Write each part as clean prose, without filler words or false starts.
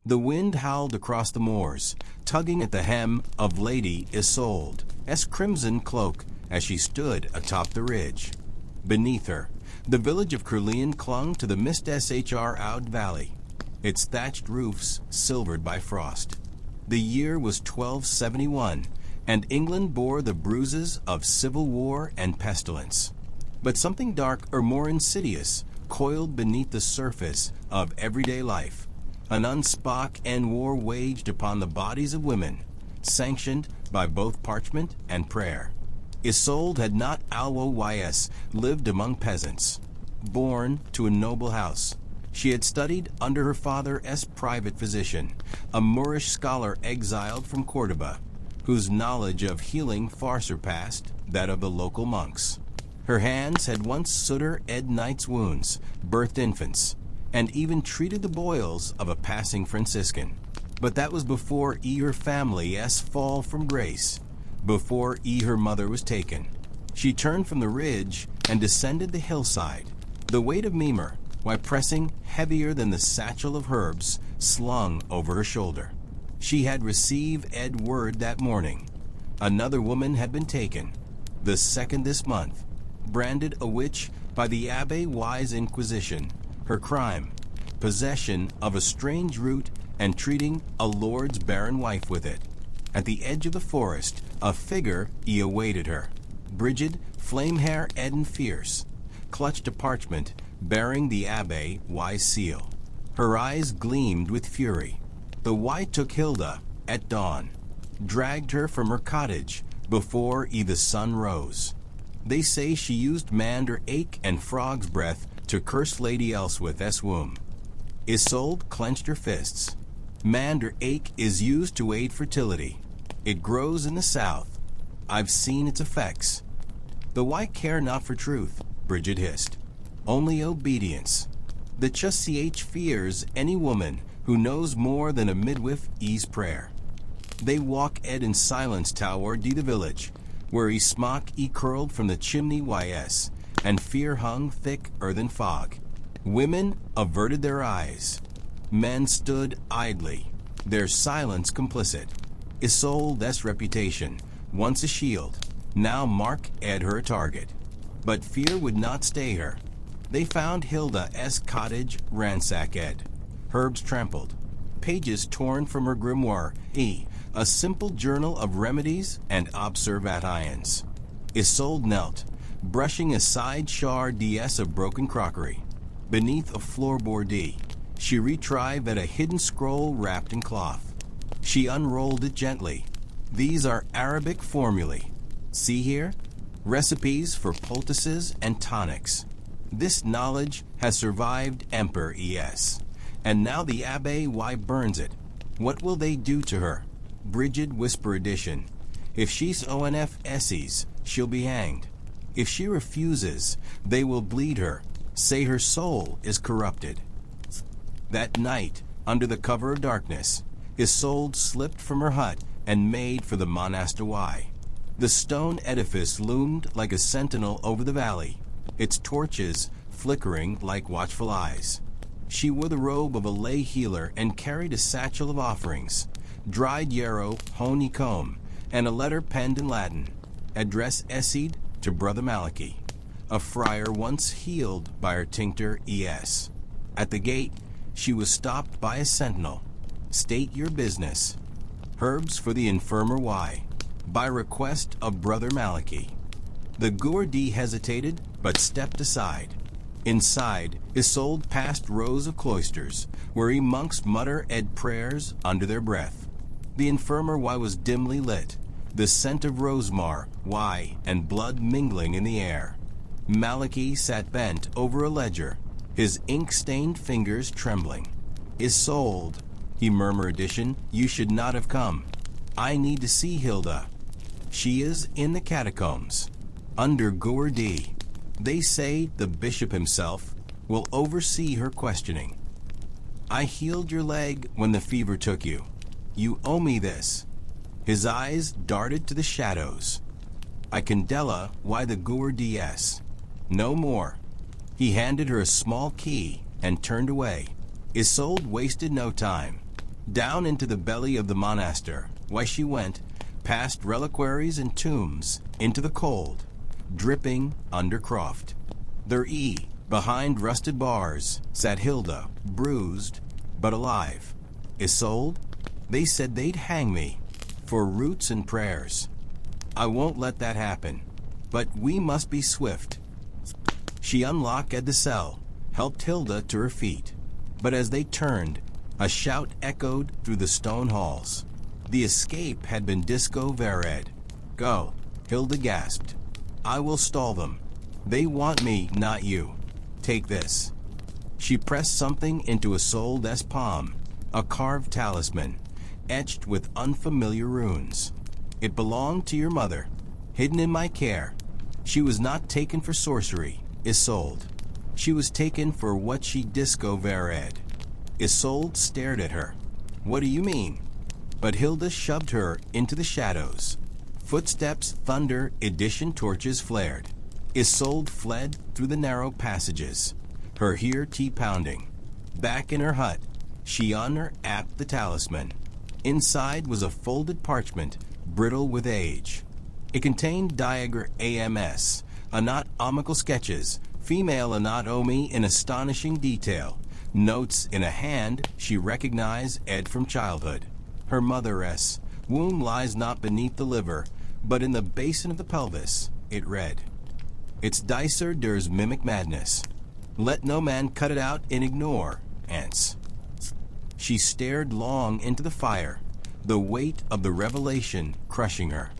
The wind howled across the moors, tugging at the hem of Lady Isolde's crimson cloak as she stood atop the ridge. Beneath her, the village of Creulian clung to the mist-shr Oud Valley, its thatched roofs silvered by frost. The year was 1271, and England bore the bruises of civil war and pestilence. But something dark or more insidious coiled beneath the surface of everyday life, an unspoken end war waged upon the bodies of women, sanctioned by both parchment and prayer. Isolde had not always lived among peasants. Born to a noble house, she had studied under her father's private physician, a Moorish scholar exiled from Cordoba, whose knowledge of healing far surpassed that of the local monks. Her hands had once sutured knight's wounds, birthed infants, and even treated the boils of a passing Franciscan. But that was before her family's fall from grace, before her mother was taken. She turned from the ridge and descended the hillside, the weight of Mimer, while pressing heavier than the satchel of herbs slung over her shoulder. She had received word that morning. Another woman had been taken, the second this month, branded a witch by the Abbé-wise Inquisition. Her crime, possession of a strange root and treating a lord's barren wife with it. At the edge of the forest, a figure awaited her. Brigid, flame-hair and fierce, clutched a parchment bearing the Abbé-wise seal. Her eyes gleamed with fury. The wight took Hilda at dawn, dragged her from her cottage before the sun rose. They say she used mander ache and frog's breath to curse Lady Elswith's womb. Isolde clenched her fists. Mander ache is used to aid fertility. It grows in the south. I've seen its effects. The wight care not for truth, Brigid hissed. Only obedience. The Chuch fears any woman who knows more than a midwife's prayer. They walk in silence toward the village, where smoke curled from the chimney and fear hung thick earthen fog. Women averted their eyes. Men stood idly, their silence complicit. Isolde's reputation, once a shield, now marked her target. But fear would not stay her. They found Hilda's cottage ransacked, herbs trampled, pages torn from her grimoire, a simple journal of remedies and observations. Isolde knelt, brushing aside shards of broken crockery. Beneath a floorboard she retrieved a hidden scroll wrapped in cloth. She unrolled it gently. These are Arabic formulae. See here? Recipes for poultices and tonics. This knowledge has survived Emperor ES. And now the Abbé burns it. What will they do to her? Brigid whisper edition. If she's ONF Esses, she'll be hanged. If she refuses, they will bleed her, say her soul is corrupted. That night, under the cover of darkness, Isolde slipped from her hut and made for the monastery. The stone edifice loomed like a sentinel over the valley, its torches flickering like watchful eyes. She wore the robe of a lay healer and carried a satchel of offerings, dried yarrow, honeycomb, and a letter penned in Latin, addressed Essed to Brother Malachi, a friar once healed by her tincture ES. At the gate, she was stopped by a sentinel. State your business. Herbs for the infirmer Y, by request of Brother Malachi. The Gourdi hesitated, but stepped aside. Inside, Isolde passed rows of cloisters, where monks mutter prayers under their breath. The infirmer Y was dimly lit, the scent of rosemar, and blood mingling in the air. Malachi sat bent over a ledger, his ink-stained fingers trembling. Isolde, he murmured, you should not have come. I need to see Hilda. She is in the catacombs, under Gourdi. They say the bishop himself will oversee her questioning. I healed your leg when the fever took you. You owe me this. His eyes darted to the shadows. I Candela, why the Gourdies? No more. He handed her a small key and turned away. Isolde wasted no time. Down into the belly of the monaster, why she went, past reliquaries and tombs, into the cold, dripping undercroft. There behind rusted bars, sat Hilda, bruised, but alive. Isolde? They said they'd hang me, for roots and prayers. I won't let that happen, but we must be swift. She unlocked the cell, helped Hilda to her feet, but as they turned, a shout echoed through the stone halls. The escape had been disco vered. Go, Hilda gasped. I will stall them. They want me, not you. Take this. She pressed something into Isolde's palm, a carved talisman, etched with unfamiliar runes. It belonged to your mother, hidden in my care. She was not taken for sorcery, Isolde. She was taken for what she disco vered. Isolde stared at her. What do you mean? But Hilda shoved her into the shadows. Footsteps, thunder, edition torches flared. Isolde fled through the narrow passages, her ear tea-pounding. Back in her hut, she unapped the talisman. Inside was a folded parchment, brittle with age. It contained diagram AMS, anatomical sketches, female anatomy in astonishing detail, notes in a hand she recognized Ed from childhood. Her mother's womb lies not beneath the liver, but in the basin of the pelvis, it read. It's dicer ders mimic madness. Let no man cut it out and ignore, ants. She stared long into the fire, the weight of the revelation crushing her.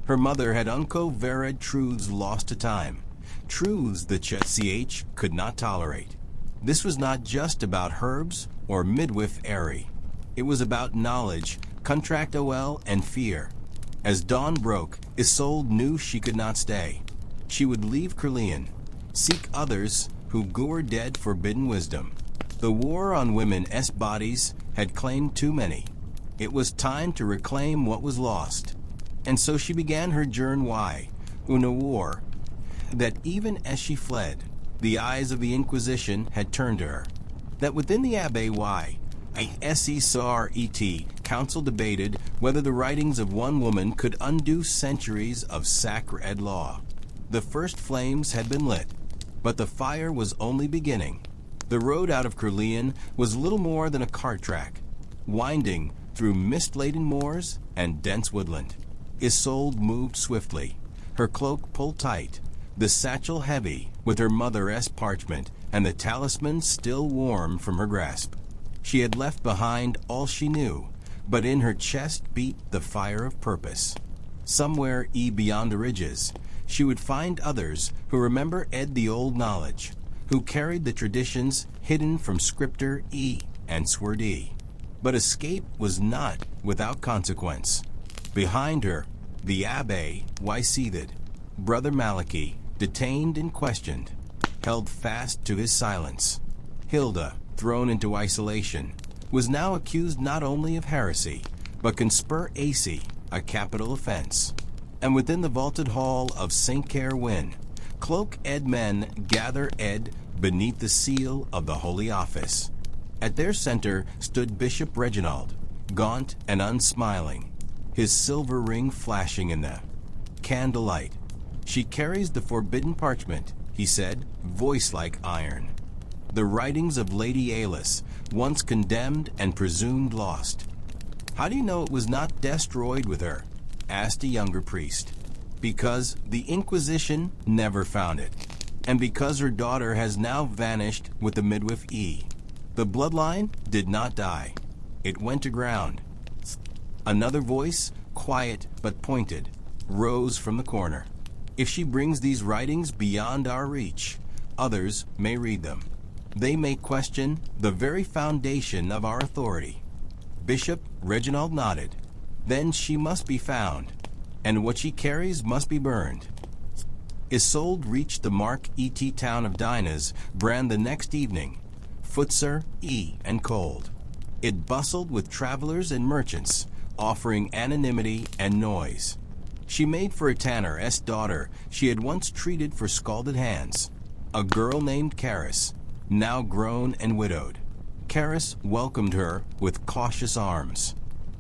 Her mother had unco-vered truths lost to time, truths the CH could not tolerate. This was not just about herbs or midwife airy. It was about knowledge, contract OL, and fear. As dawn broke, Isolde knew she could not stay. She would leave Curlian, seek others who were dead forbidden wisdom. The war on women's bodies had claimed too many. It was time to reclaim what was lost. And so she began her journey, in a war that even as she fled, the eyes of the Inquisition had turned to her. That within the Abbey SECRET council debated whether the writings of one woman could undo centuries of sacred law. The first flames had been lit, but the fire was only beginning. The road out of Curlian was little more than a cart track, winding through mist-laden moors and dense woodland. Isolde moved swiftly, her cloak pulled tight, the satchel heavy with her mother's parchment and the talisman still warm from her grasp. She had left behind all she knew, but in her chest beat the fire of purpose. Somewhere beyond the ridges, she would find others who remember Ed the old knowledge, who carried the traditions hidden from Scripture and Sword. But escape was not without consequence. Behind her, the Abbé seethed. Brother Malachi, detained and questioned, held fast to his silence. Hilda, thrown into isolation, was now accused not only of heresy, but conspiracy, a capital offense. And within the vaulted hall of St. Kerwin, cloak Ed men gather Ed beneath the seal of the Holy Office. At their center stood Bishop Reginald, gaunt and unsmiling, his silver ring flashing in the candlelight. She carries the forbidden parchment, he said, voice like iron. The writings of Lady Alice, once condemned and presumed lost. How do you know it was not destroyed with her? Asked a younger priest. Because the Inquisition never found it, and because her daughter has now vanished with the midwife The bloodline did not die. It went to ground. Another voice, quiet but pointed, rose from the corner. If she brings these writings beyond our reach, others may read them. They may question the very foundation of our authority. Bishop Reginald nodded. Then she must be found, and what she carries must be burned. Isolde reached the Mark E.T. town of Dinah's brand the next evening, footsore, and cold. It bustled with travelers and merchants, offering anonymity and noise. She made for a tanner's daughter she had once treated for scalded hands, a girl named Caris, now grown and widowed. Karis welcomed her with cautious arms.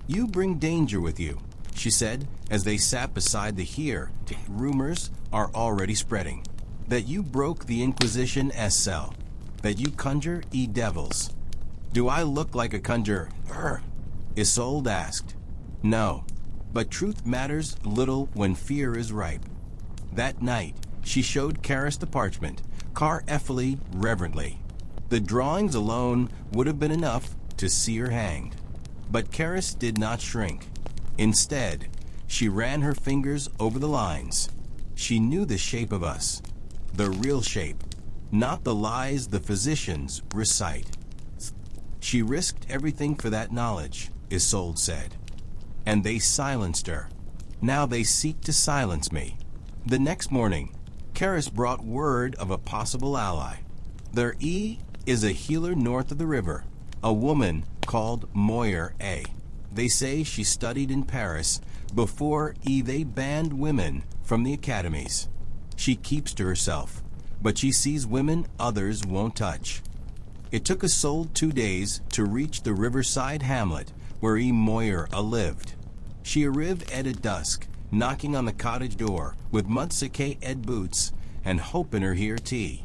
"You bring danger with you," she said as they sat beside the hear. "Rumors are already spreading that you broke the Inquisition cell, that you conjure devils." "Do I look like a conjurer?" Isolde asked. "No, but truth matters little when fear is ripe." That night, she showed Karis the parchment, carefully, reverently. The drawings alone would have been enough to see her hanged. But Karis did not shrink. Instead, she ran her fingers over the lines. She knew the shape of us, the real shape, not the lies the physicians recite. She risked everything for that knowledge, Isolde said. And they silenced her. Now they seek to silence me. The next morning, Karis brought word of a possible ally. Their is a healer north of the river, a woman called Moyer A. They say she studied in Paris before they banned women from the academies. She keeps to herself, but she sees women others won't touch. It took Isolde 2 days to reach the riverside hamlet where Moyer lived. She arrived at dusk, knocking on the cottage door with mud-sake boots and hope in her here tea.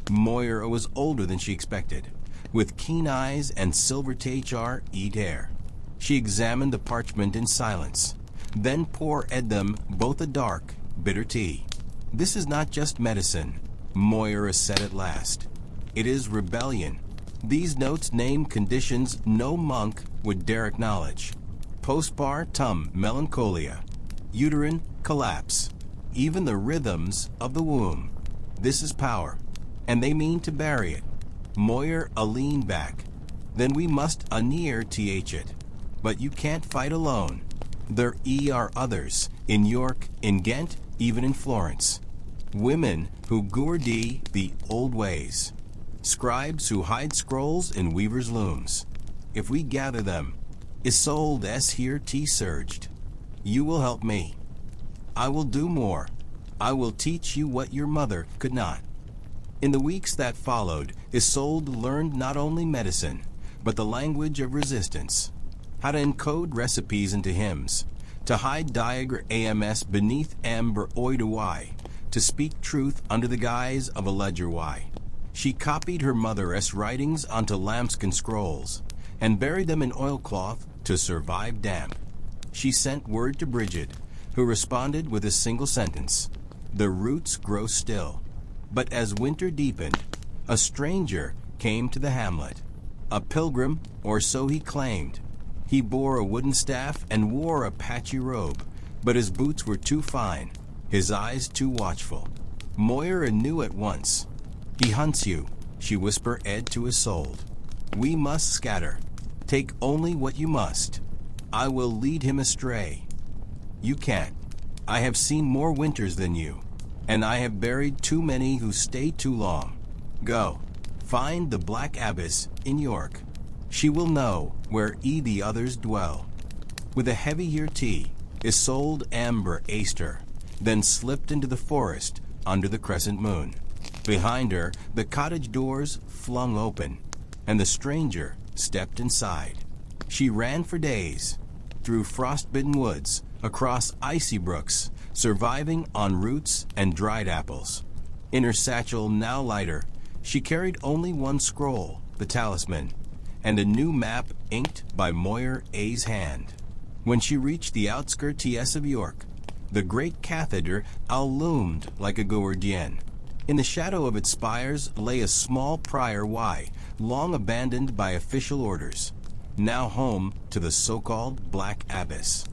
Moyer was older than she expected, with keen eyes and silver hair. She examined the parchment in silence, then poured them both a dark, bitter tea. "This is not just medicine," Moyer said at last. "It is rebellion. These notes name conditions no monk would dare acknowledge. Postpartum melancholia, uterine collapse, even the rhythms of the womb. This is power, and they mean to bury it." Moyer leaned back. "Then we must near it. But you can't fight alone. There are others, in York, in Ghent, even in Florence. Women who gourdi the old ways. Scribes who hide scrolls in weavers' looms. If we gather them, Isolde here tea surged. You will help me. I will do more. I will teach you what your mother could not." In the weeks that followed, Isolde learned not only medicine, but the language of resistance. How to encode recipes into hymns, to hide diagrams beneath amber y, to speak truth under the guise of a ledger y. She copied her mother's writings onto lambskin scrolls and buried them in oilcloth to survive damp. She sent word to Bridget, who responded with a single sentence: "The roots grow still." But as winter deepened, a stranger came to the hamlet. A pilgrim, or so he claimed. He bore a wooden staff and wore a patchy robe, but his boots were too fine, his eyes too watchful. Moyer knew at once. "He hunts you," she whispered to Isolde. "We must scatter. Take only what you must. I will lead him astray. You can't. I have seen more winters than you, and I have buried too many who stay too long. Go, find the Black Abbess in York. She will know where the others dwell." With a heavy tea, Isolde amber aced her, then slipped into the forest under the crescent moon. Behind her, the cottage doors flung open, and the stranger stepped inside. She ran for days, through frost-bitten woods, across icy brooks, surviving on roots and dried apples. In her satchel, now lighter, she carried only one scroll, the talisman, and a new map inked by Moyer A's hand. When she reached the outskirts of York, the great cathedral loomed like a guardian. In the shadow of its spires lay a small prior Y, long abandoned by official orders, now home to the so-called Black Abbess.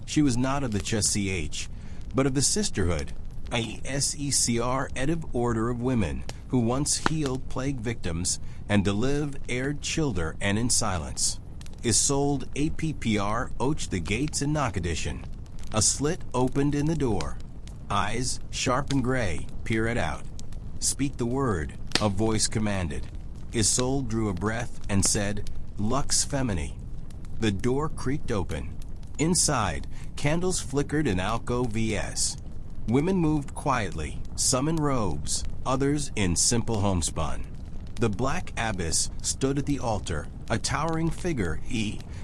She was not of the CH, but of the Sisterhood, a SECR order of women who once healed plague victims and delivered aired children and in silence. Isolde APPR oached the gates in Knockedition. A slit opened in the door. Eyes, sharp and gray, peered out. "Speak the word," a voice commanded. Isolde drew a breath and said, "Lux Femini." The door creaked open. Inside, candles flickered in alcove vs. Women moved quietly, some in robes, others in simple homespun. The black abbess stood at the altar, a towering figure,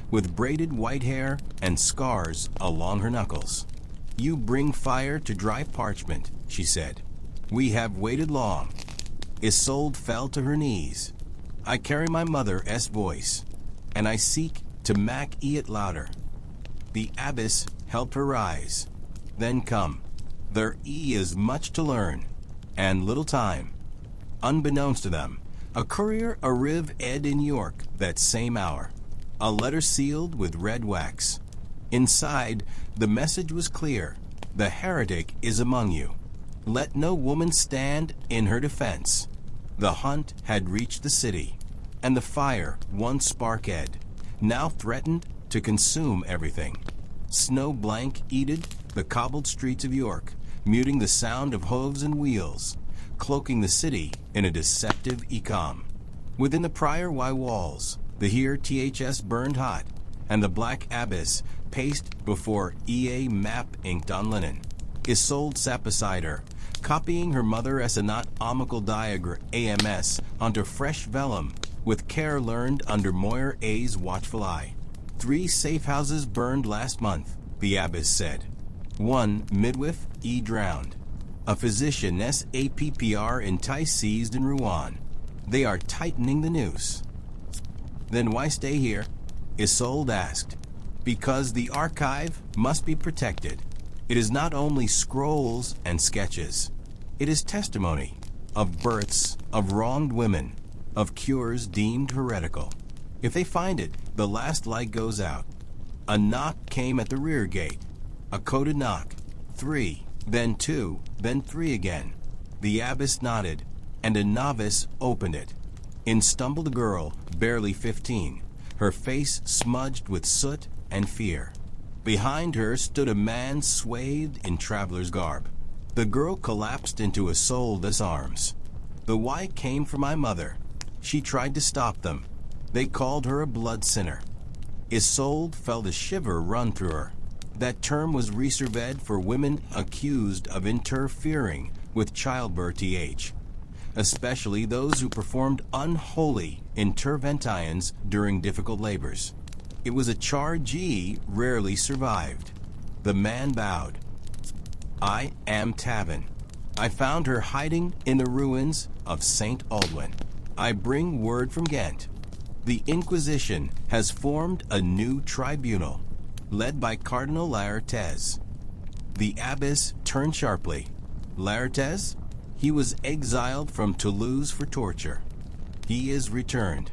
with braided white hair and scars along her knuckles. "You bring fire to dry parchment," she said. "We have waited long." Isolde fell to her knees. "I carry my mother's voice, and I seek to make it louder." The abbess helped her rise. "Then come. There is much to learn, and little time." Unbeknownst to them, a courier arrived in York that same hour, a letter sealed with red wax. Inside, the message was clear: "The heretic is among you. Let no woman stand in her defense." The hunt had reached the city, and the fire, once sparked, now threatened to consume everything. Snow blanketed the cobbled streets of York, muting the sound of hooves and wheels, cloaking the city in a deceptive calm. Within the prior walls, the here THS burned hot, and the black abbess paced before EA map inked on linen. Isolde sat beside her, copying her mother's anatomical diagram AMS onto fresh vellum, with care learned under Moyer A's watchful eye. 3 safe houses burned last month, the abbess said. 1 midwife drowned. A physician SAPPR enticed seized in Rouen. They are tightening the noose. Then why stay here? Isolde asked. Because the archive must be protected. It is not only scrolls and sketches. It is testimony of births of wronged women, of cures deemed heretical. If they find it, the last light goes out. A knock came at the rear gate. A coded knock. 3, then 2, then 3 again. The abbess nodded, and a novice opened it. In stumbled a girl, barely 15, her face smudged with soot and fear. Behind her stood a man swathed in traveler's garb. The girl collapsed into Isolde's arms. "The why came from my mother. She tried to stop them. They called her a blood sinner." Isolde felt a shiver run through her. That term was reserved for women accused of interfering with childbirth, especially those who performed unholy interventions during difficult labors. It was a charge rarely survived. The man bowed. "I am Tavin. I found her hiding in the ruins of St. Aldwyn. I bring word from Ghent. The Inquisition has formed a new tribunal, led by Cardinal Laertes." The abbess turned sharply. "Laertes? He was exiled from Toulouse for torture. He is returned,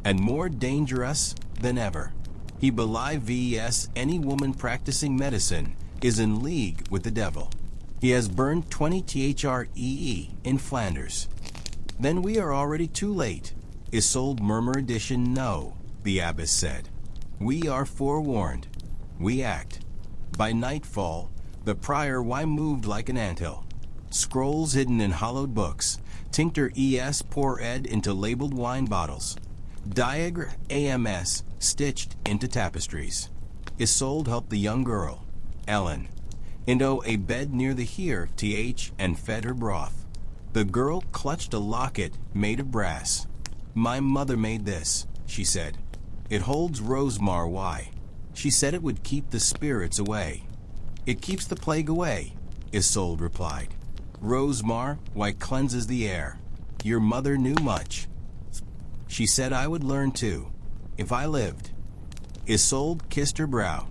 and more dangerous than ever. He believes any woman practicing medicine is in league with the devil. He has burned 20 THREE in Flanders." "Then we are already too late." Isolde murmured addition, "No," the abbess said. "We are forewarned. We act." By nightfall, the prior moved like an anthill. Scrolls hidden in hollowed books, tincture poured into labeled wine bottles, diagram AMS stitched into tapestries. Isolde helped the young girl, Ellen, into a bed near the here and fed her broth. The girl clutched a locket made of brass. "My mother made this," she said. "It holds rosemar. Why? She said it would keep the spirits away." "It keeps the plague away," Isolde replied. "Rosemar, why, cleanses the air. Your mother knew much. She said I would learn too, if I lived." Isolde kissed her brow.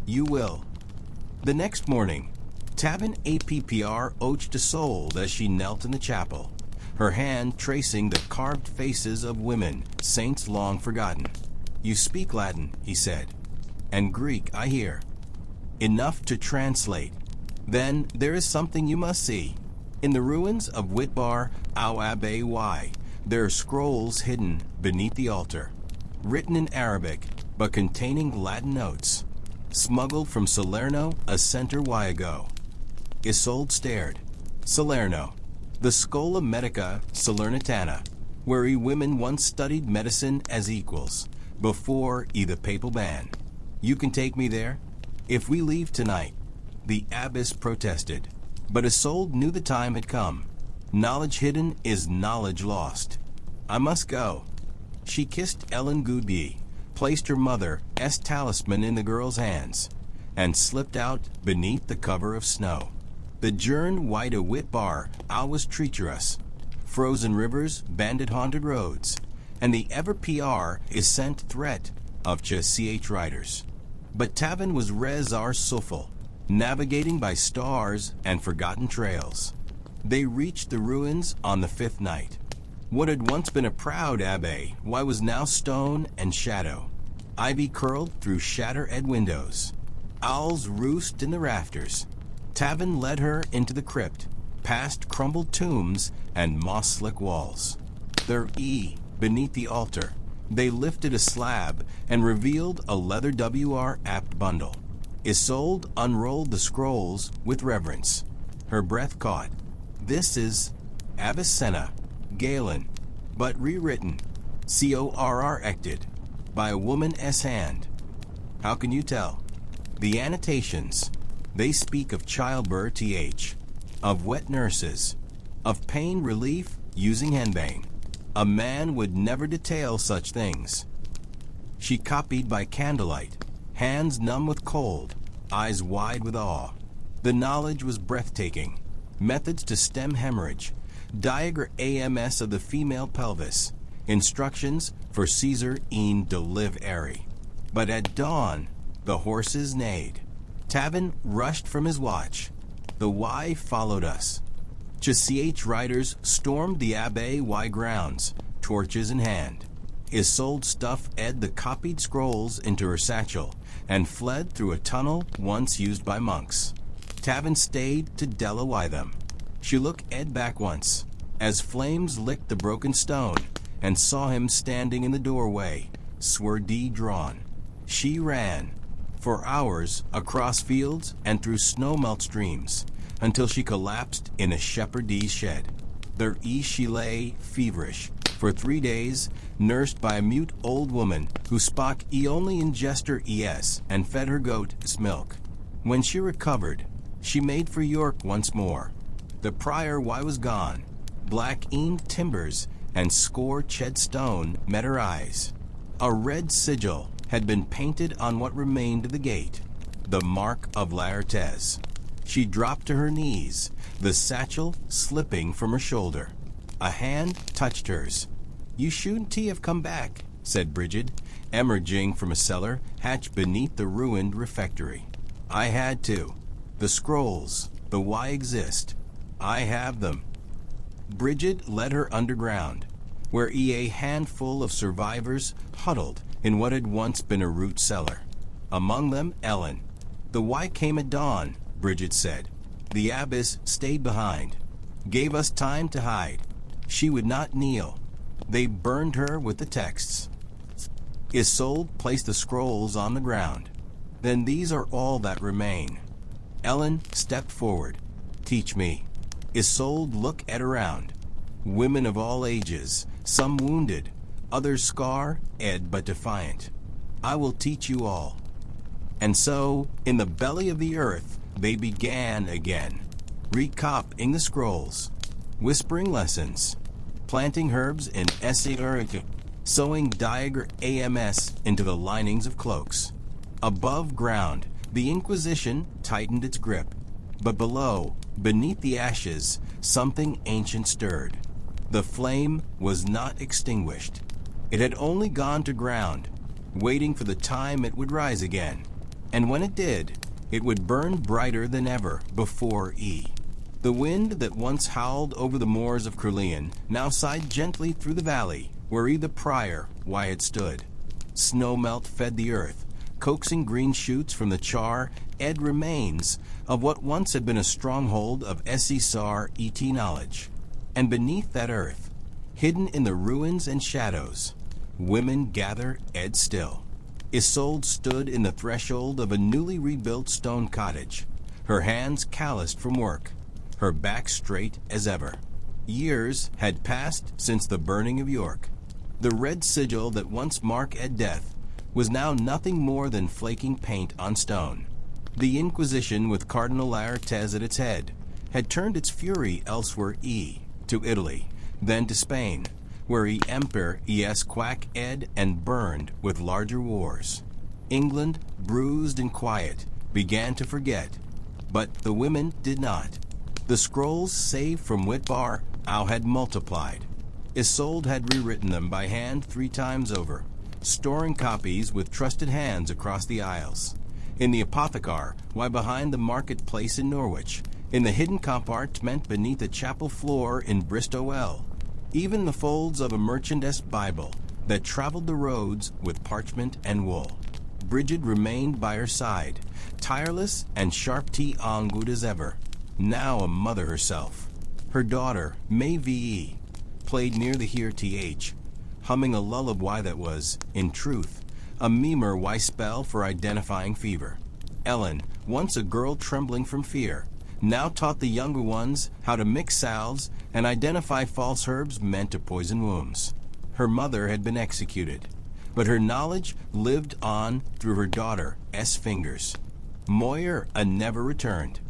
"You will." The next morning, Tavin APPR urged Isolde as she knelt in the chapel, her hand tracing the carved faces of women, saints long forgotten. "You speak Latin," he said, "and Greek, I hear. Enough to translate. Then there is something you must see. In the ruins of Witbar au Abbey Y, there are scrolls hidden beneath the altar, written in Arabic but containing Latin notes, smuggled from Salerno a century ago." Isolde stared. Salerno, the Schola Medica Salernitana, where women once studied medicine as equals, before the papal ban. "You can take me there? If we leave tonight." The abbess protested, but Isolde knew the time had come. Knowledge hidden is knowledge lost. I must go." She kissed Ellen Goodby, placed her mother's talisman in the girl's hands, and slipped out beneath the cover of snow. The journey wide a wit bar always treacherous, frozen rivers, bandit-haunted roads, and the ever-PR is sent threat of ch riders. But Tavin was res our suful, navigating by stars and forgotten trails. They reached the ruins on the fifth night. What had once been a proud abbey, why was now stone and shadow. Ivy curled through shatter-ed windows. Owls roost in the rafters. Tavin led her into the crypt, past crumbled tombs and moss-slick walls. There beneath the altar, they lifted a slab and revealed a leather W.R. apt bundle. Isolde unrolled the scrolls with reverence. Her breath caught. This is Avicenna, Galen, but rewritten, corrected, by a woman's hand. How can you tell? The annotations, they speak of childbirth, of wet nurses, of pain relief using henbane. A man would never detail such things. She copied by candlelight, hands numb with cold, eyes wide with awe. The knowledge was breathtaking. Methods to stem hemorrhage, diagrams of the female pelvis, instructions for Caesar de live airy. But at dawn, the horses neighed. Tavin rushed from his watch. The Y followed us. ch riders stormed the Abbey Y grounds, torches in hand. Isolde stuffed the copied scrolls into her satchel and fled through a tunnel once used by monks. Tavin stayed to delawye them. She looked back once, as flames licked the broken stone, and saw him standing in the doorway, sword drawn. She ran, for hours, across fields and through snow-melt streams, until she collapsed in a shepherd's shed. There she lay, feverish, for 3 days, nursed by a mute old woman who spoke only in gesture and fed her goat's milk. When she recovered, she made for York once more. The prior was gone. Black timbers and score ched stone met her eyes. A red sigil had been painted on what remained of the gate, the mark of Laertes. She dropped to her knees, the satchel slipping from her shoulder. A hand touched hers. "You shouldn't have come back," said Bridget, emerging from a cellar hatched beneath the ruined refectory. "I had to. The scrolls, the why exist. I have them." Bridget led her underground, where a handful of survivors huddled in what had once been a root cellar. Among them, Ellen. "The why came at dawn," Bridget said. "The abbess stayed behind, gave us time to hide. She would not kneel. They burned her with the texts." Isolde placed the scrolls on the ground. "Then these are all that remain." Ellen stepped forward. "Teach me." Isolde looked around. Women of all ages, some wounded, others scarred but defiant. "I will teach you all." And so, in the belly of the earth, they began again, recopying the scrolls, whispering lessons, planting herbs in sewing diagrams into the linings of cloaks. Above ground, the Inquisition tightened its grip, but below, beneath the ashes, something ancient stirred. The flame was not extinguished. It had only gone to ground, waiting for the time it would rise again. And when it did, it would burn brighter than ever before The wind that once howled over the moors of Caerleon now sighed gently through the valley where the prior had stood. Snow melt fed the earth, coaxing green shoots from the char remains of what once had been a stronghold of Sar knowledge. And beneath that earth, hidden in the ruins and shadows, women gather still. Isolde stood in the threshold of a newly rebuilt stone cottage, her hands calloused from work, her back straight as ever. Years had passed since the burning of York. The red sigil that once marked death was now nothing more than flaking paint on stone. The Inquisition, with Cardinal Laertes at its head, had turned its fury elsewhere to Italy, then to Spain, where he emperor es quack ed and burned with larger wars. England, bruised and quiet, began to forget, but the women did not. The scrolls saved from Whitbar Au had multiplied. Isolde had rewritten them by hand 3 times over, storing copies with trusted hands across the aisles. In the apothecary, why behind the marketplace in Norwich, in the hidden compartment beneath a chapel floor in Bristol, even the folds of a merchandise Bible that traveled the roads with parchment and wool. Bridget remained by her side, tireless and sharp-tea-on-good as ever, now a mother herself. Her daughter, May V.E., played near the here th, humming a lullaby that was, in truth, a memer why spell for identifying fever. Ellen, once a girl trembling from fear, now taught the younger ones how to mix salves and identify false herbs meant to poison wounds. Her mother had been executed, but her knowledge lived on through her daughter, S. Fingers. Moyer never returned,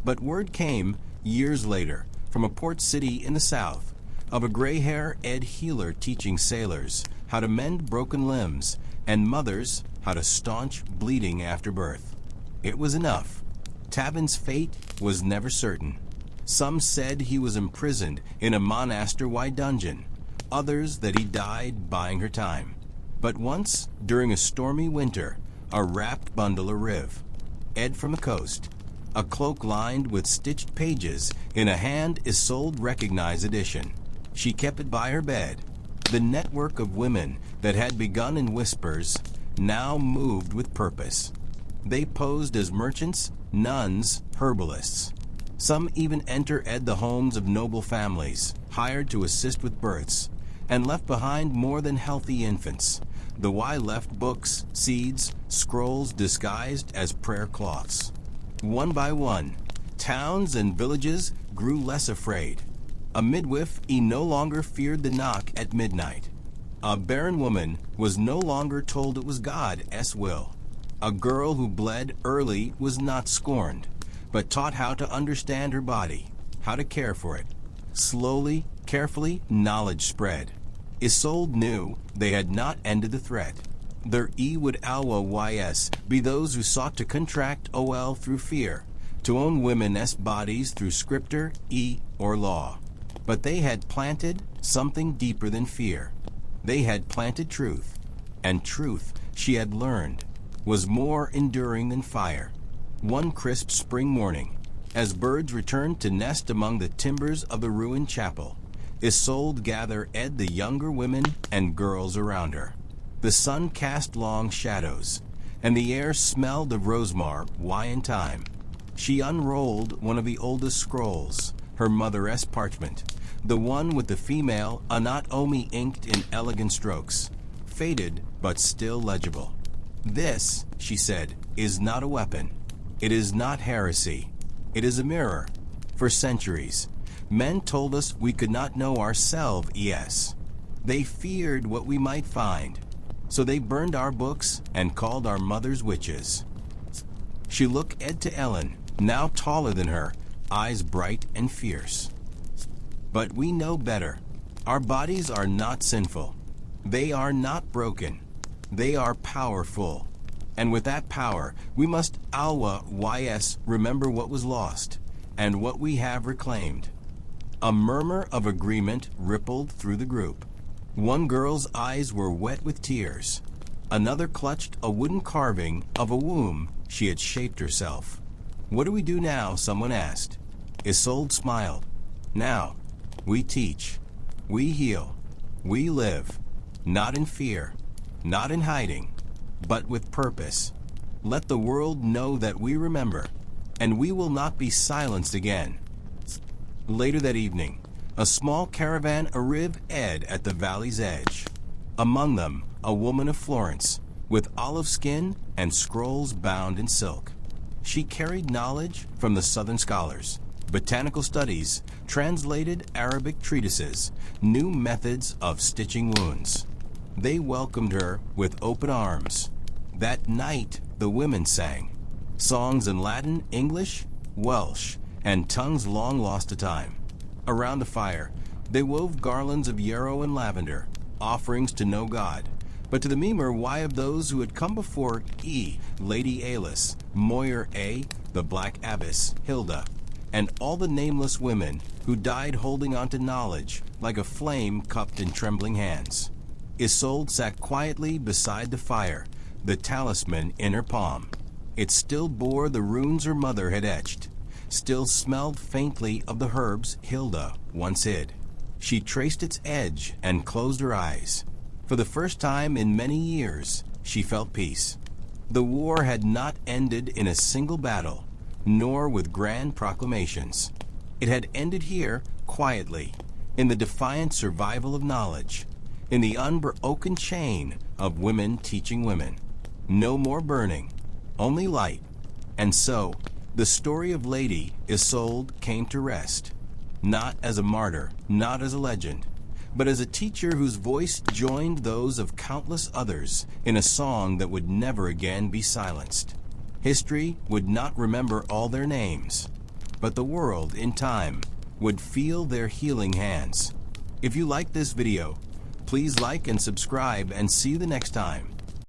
but word came, years later, from a port city in the south, of a gray-hair-ed healer teaching sailors how to mend broken limbs and mothers how to staunch bleeding after birth. It was enough. Tavin's fate was never certain. Some said he was imprisoned in a monastery dungeon, others that he died buying her time. But once, during a stormy winter, a wrapped bundle arrived. Ed from the coast, a cloak lined with stitched pages in a hand Isolde recognized edition. She kept it by her bed. The network of women that had begun in whispers now moved with purpose. They posed as merchants, nuns, herbalists. Some even entered the homes of noble families, hired to assist with births, and left behind more than healthy infants. The Y left books, seeds, scrolls disguised as prayer cloths. One by one, towns and villages grew less afraid. A midwife no longer feared the knock at midnight. A barren woman was no longer told it was God's will. A girl who bled early was not scorned, but taught how to understand her body, how to care for it. Slowly, carefully, knowledge spread. Isolde knew they had not ended the threat. Their would alwa ys be those who sought to contract ol through fear, to own women's bodies through scripture, or law. But they had planted something deeper than fear. They had planted truth, and truth, she had learned, was more enduring than fire. One crisp spring morning, as birds returned to nest among the timbers of the ruined chapel, Isolde gathered the younger women and girls around her. The sun cast long shadows, and the air smelled of rosemar, in time. She unrolled one of the oldest scrolls, her mother's parchment, the one with the female anatomy inked in elegant strokes, faded but still legible. This, she said, is not a weapon. It is not heresy. It is a mirror. For centuries, men told us we could not know ourselves, yes. They feared what we might find, so they burned our books and called our mothers witches. She looked to Ellen, now taller than her, eyes bright and fierce. But we know better. Our bodies are not sinful. They are not broken. They are powerful. And with that power, we must alwa ys remember what was lost and what we have reclaimed. A murmur of agreement rippled through the group. One girl's eyes were wet with tears. Another clutched a wooden carving of a womb she had shaped herself. What do we do now? Someone asked. Isolde smiled. Now, we teach. We heal. We live. Not in fear. Not in hiding. But with purpose. Let the world know that we remember, and we will not be silenced again. Later that evening, a small caravan arrived at the valley's edge. Among them, a woman of Florence, with olive skin and scrolls bound in silk. She carried knowledge from the southern scholars, botanical studies, translated Arabic treatises, new methods of stitching wounds. They welcomed her with open arms. That night, the women sang songs in Latin, English, Welsh, and tongues long lost to time. Around the fire, They wove garlands of yarrow and lavender, offerings to no god, but to the Mimer, why of those who had come before Lady Alis, Moyer A, the Black Abbess, Hilda, and all the nameless women who died holding on to knowledge like a flame cupped in trembling hands. Isolde sat quietly beside the fire, the talisman in her palm. It still bore the runes her mother had etched, still smelled faintly of the herbs Hilda once hid. She traced its edge and closed her eyes. For the first time in many years, she felt peace. The war had not ended in a single battle, nor with grand proclamations. It had ended here, quietly, in the defiant survival of knowledge, in the unbroken chain of women teaching women. No more burning, only light. And so, the story of Lady Isolde came to rest, not as a martyr, not as a legend, but as a teacher whose voice joined those of countless others in a song that would never again be silenced. History would not remember all their names, but the world, in time, would feel their healing hands. If you like this video, please like and subscribe, and see you the next time.